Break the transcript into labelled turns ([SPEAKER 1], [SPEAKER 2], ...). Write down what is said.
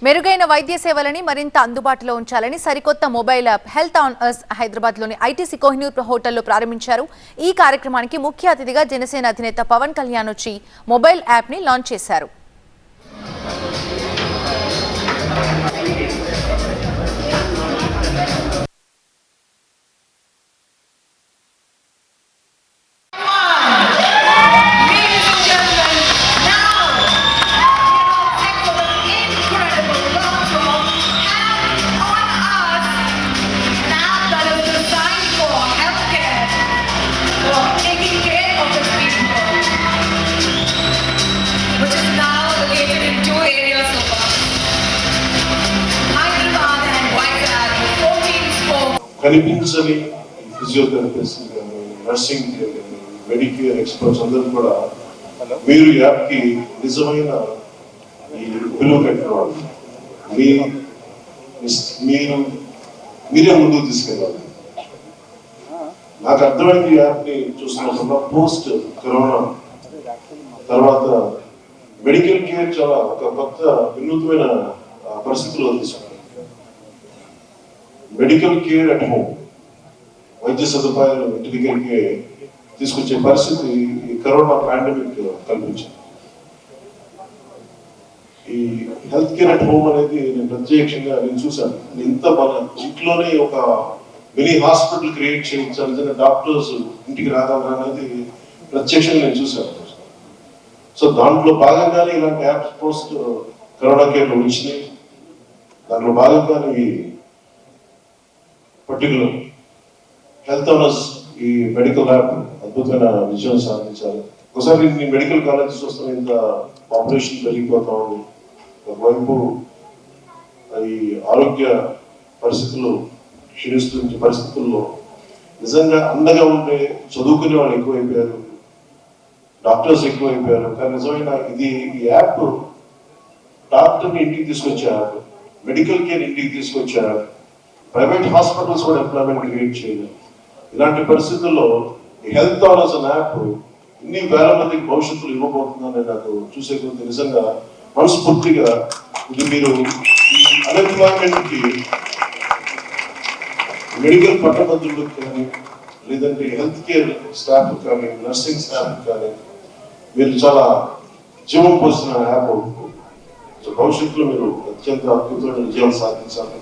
[SPEAKER 1] మెరుగైన వైద్య సేవలని మరింత అందుబాటులో ఉంచాలని సరికొత్త mobile app health on us హైదరాబాద్లోని ఐటీసీ కోహినూర్ హోటల్లో ప్రారంభించారు. ఈ కార్యక్రమానికి ముఖ్య అతిథిగా జనసేన అధినేత పవన్ కళ్యాణ్ వచ్చి మొబైల్ యాప్ని లాంచ్ చేశారు.
[SPEAKER 2] కనిపించని ఫిజియోథెరపిస్ట్ కానీ నర్సింగ్ మెడికేర్ ఎక్స్పర్ట్స్ అందరూ కూడా మీరు యాప్కి నిజమైన ఈ విలువ కట్టినవాళ్ళు మీరే ముందుకు తీసుకెళ్ళాలి. నాకు అర్థమైంది ఈ యాప్ని చూస్తున్న పోస్ట్ కరోనా తర్వాత మెడికల్ కేర్ చాలా ఒక కొత్త వినూత్నమైన పరిస్థితుల్లో తీసుకున్నారు. మెడికల్ కేర్ అట్ హోమ్, వైద్య సదుపాయాలు ఇంటి దగ్గరికి తీసుకొచ్చే పరిస్థితి ఈ కరోనా పాండమిక్ కల్పించింది. ఈ హెల్త్ కేర్ అట్ హోమ్ అనేది నేను ప్రత్యక్షంగా చూశాను. ఇంత మన ఇంట్లోనే ఒక మినీ హాస్పిటల్ క్రియేట్ చేయించాలి, డాక్టర్స్ ఇంటికి రాగలరా అనేది ప్రత్యక్షంగా నేను చూశాను. సో దాంట్లో భాగంగానే ఇలాంటి యాప్స్ పోస్ట్ కరోనా కేర్లో వచ్చినాయి. దాంట్లో భాగంగానే ఈ పర్టికులర్ హెల్త్ ఆనర్స్ ఈ మెడికల్ యాప్ అద్భుతమైన విజయం సాధించాలి. ఒకసారి ఈ మెడికల్ కాలేజెస్ వస్తున్న ఇంత పాపులేషన్ పెరిగిపోతా ఉంది. ఒకవైపు ఈ ఆరోగ్య పరిస్థితులు క్షీణిస్తున్న పరిస్థితుల్లో నిజంగా అండగా ఉండే చదువుకునే వాళ్ళు ఎక్కువైపోయారు, డాక్టర్స్ ఎక్కువైపోయారు. కానీ నిజమైన ఇది ఈ యాప్ డాక్టర్ని ఇంటికి తీసుకొచ్చే యాప్, మెడికల్ కేర్ ఇంటికి తీసుకొచ్చే యాప్, ప్రైవేట్ హాస్పిటల్స్ కూడా ఎంప్లాయ్మెంట్ క్రియేట్ చేయలేదు. ఇలాంటి పరిస్థితుల్లో ఈ హెల్త్ ఆనర్స్ అనే యాప్ ఇన్ని వేల మందికి భవిష్యత్తులో ఇవ్వబోతుందని నాకు చూసే కొద్ది నిజంగా మనస్ఫూర్తిగా ఇది మీరు ఈ అన్ఎంప్లాయ్మెంట్ కి మెడికల్ పట్టభద్రులకు కానీ లేదంటే హెల్త్ కేర్ స్టాఫ్ కానీ నర్సింగ్ స్టాఫ్ కానీ మీరు చాలా జీవం పోసిన యాప్. భవిష్యత్తులో మీరు అత్యంత అద్భుతమైన విజయాలు సాధించాలి.